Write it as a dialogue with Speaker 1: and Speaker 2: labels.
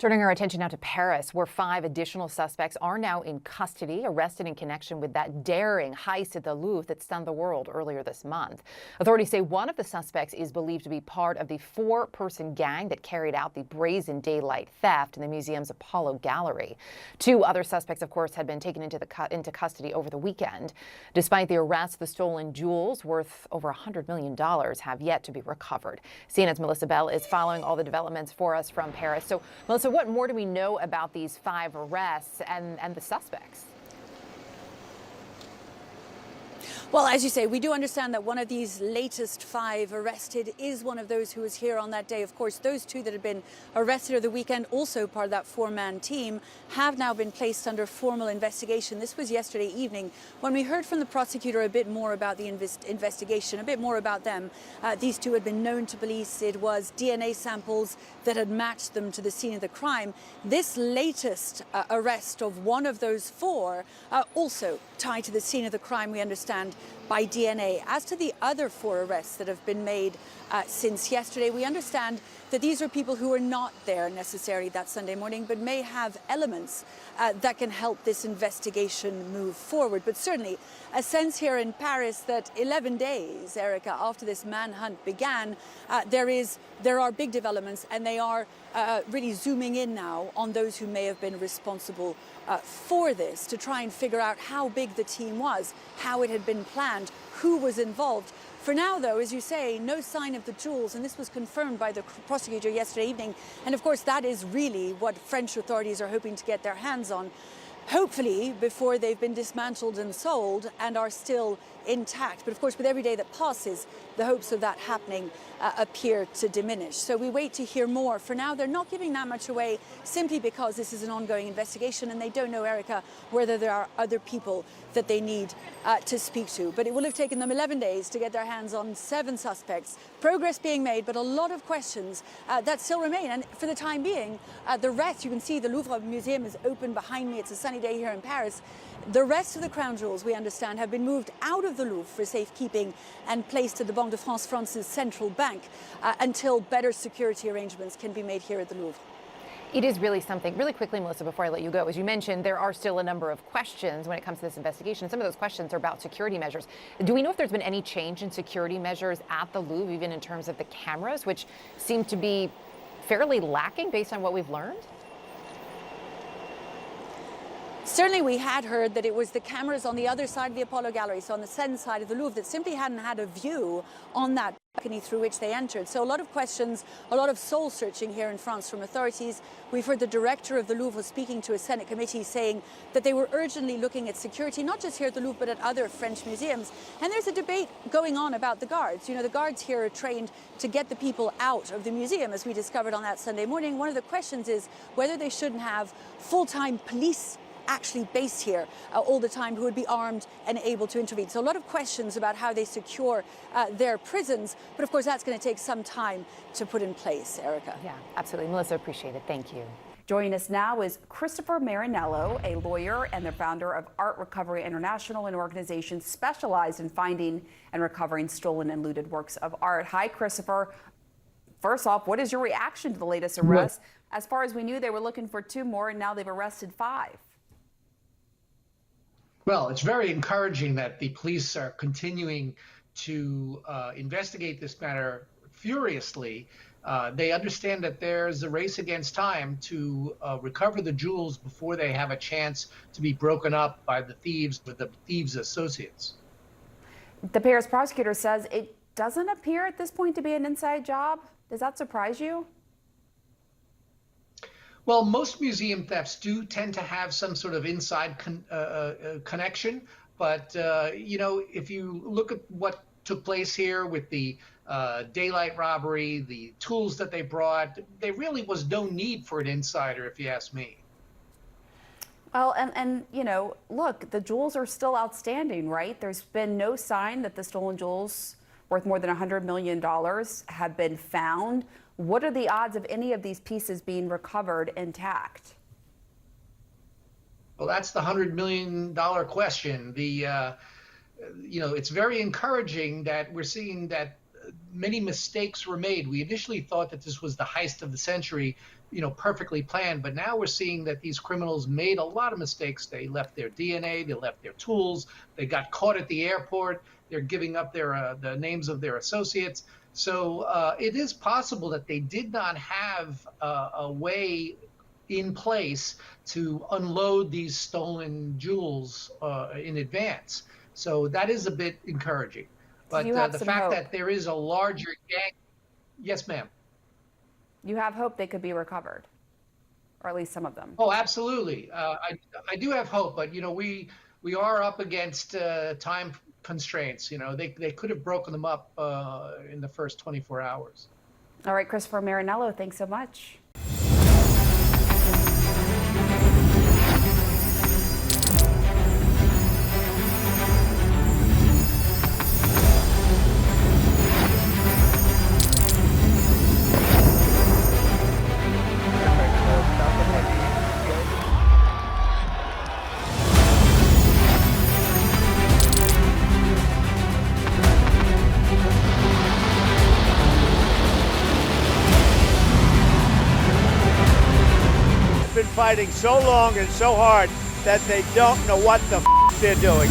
Speaker 1: Turning our attention now to Paris, where 5 additional suspects are now in custody, arrested in connection with that daring heist at the Louvre that stunned the world earlier this month. Authorities say one of the suspects is believed to be part of the 4-person gang that carried out the brazen daylight theft in the museum's Apollo Gallery. 2 other suspects, of course, had been taken into custody over the weekend. Despite the arrest, the stolen jewels, worth over $100 million, have yet to be recovered. CNN's Melissa Bell is following all the developments for us from Paris. So, Melissa, what more do we know about these 5 arrests and the suspects?
Speaker 2: Well, as you say, we do understand that one of these latest 5 arrested is one of those who was here on that day. Of course, those 2 that had been arrested over the weekend, also part of that 4-man team, have now been placed under formal investigation. This was yesterday evening when we heard from the prosecutor a bit more about the investigation, a bit more about them. These 2 had been known to police. It was DNA samples that had matched them to the scene of the crime. This latest arrest of one of those 4 also tied to the scene of the crime, we understand, by DNA. As to the other 4 arrests that have been made since yesterday, we understand that these are people who are not there necessarily that Sunday morning, but may have elements that can help this investigation move forward. But certainly a sense here in Paris that 11 days, Erica, after this manhunt began, there are big developments, and they are really zooming in now on those who may have been responsible for this, to try and figure out how big the team was, how it had been planned, who was involved. For now, though, as you say, no sign of the jewels, and this was confirmed by the prosecutor yesterday evening. And of course, that is really what French authorities are hoping to get their hands on, hopefully before they've been dismantled and sold and are still intact. But of course, with every day that passes, the hopes of that happening appear to diminish. So we wait to hear more. For now, they're not giving that much away, simply because this is an ongoing investigation and they don't know, Erica, whether there are other people that they need to speak to. But it will have taken them 11 days to get their hands on 7 suspects. Progress being made, but a lot of questions that still remain. And for the time being, the rest, you can see the Louvre Museum is open behind me. It's a sunny day here in Paris. The rest of the crown jewels, we understand, have been moved out of the Louvre for safekeeping and placed at the Banque de France, France's central bank, until better security arrangements can be made here at the Louvre.
Speaker 1: It is really something. Really quickly, Melissa, before I let you go, as you mentioned, there are still a number of questions when it comes to this investigation. Some of those questions are about security measures. Do we know if there's been any change in security measures at the Louvre, even in terms of the cameras, which seem to be fairly lacking based on what we've learned?
Speaker 2: Certainly we had heard that it was the cameras on the other side of the Apollo Gallery, so on the Seine side of the Louvre, that simply hadn't had a view on that balcony through which they entered. So a lot of questions, a lot of soul searching here in France from authorities. We've heard the director of the Louvre speaking to a Senate committee saying that they were urgently looking at security, not just here at the Louvre, but at other French museums. And there's a debate going on about the guards. You know, the guards here are trained to get the people out of the museum, as we discovered on that Sunday morning. One of the questions is whether they shouldn't have full-time police actually based here all the time, who would be armed and able to intervene. So a lot of questions about how they secure their prisons, but of course that's going to take some time to put in place, Erica.
Speaker 1: Yeah, absolutely. Melissa, appreciate it. Thank you.
Speaker 3: Joining us now is Christopher Marinello, a lawyer and the founder of Art Recovery International, an organization specialized in finding and recovering stolen and looted works of art. Hi, Christopher. First off, what is your reaction to the latest arrest? As far as we knew, they were looking for 2 more, and now they've arrested 5.
Speaker 4: Well, it's very encouraging that the police are continuing to investigate this matter furiously. They understand that there's a race against time to recover the jewels before they have a chance to be broken up by the thieves or the thieves' associates.
Speaker 3: The Paris prosecutor says it doesn't appear at this point to be an inside job. Does that surprise you?
Speaker 4: Well, most museum thefts do tend to have some sort of inside connection. But, you know, if you look at what took place here with the daylight robbery, the tools that they brought, there really was no need for an insider, if you ask me.
Speaker 3: Well, and you know, look, the jewels are still outstanding, right? There's been no sign that the stolen jewels worth more than $100 million have been found. What are the odds of any of these pieces being recovered intact?
Speaker 4: Well, that's the $100 million question. You know, it's very encouraging that we're seeing that many mistakes were made. We initially thought that this was the heist of the century perfectly planned. But now we're seeing that these criminals made a lot of mistakes. They left their DNA, they left their tools, they got caught at the airport. They're giving up the names of their associates. So it is possible that they did not have a way in place to unload these stolen jewels in advance. So that is a bit encouraging. But
Speaker 3: you have
Speaker 4: the
Speaker 3: some
Speaker 4: fact
Speaker 3: hope.
Speaker 4: that there is a larger gang. Yes, ma'am.
Speaker 3: You have hope they could be recovered, or at least some of them.
Speaker 4: Oh, absolutely. I do have hope, but we are up against time constraints. They could have broken them up in the first 24 hours.
Speaker 3: All right, Christopher Marinello, thanks so much.
Speaker 5: Been fighting so long and so hard that they don't know what the they're doing.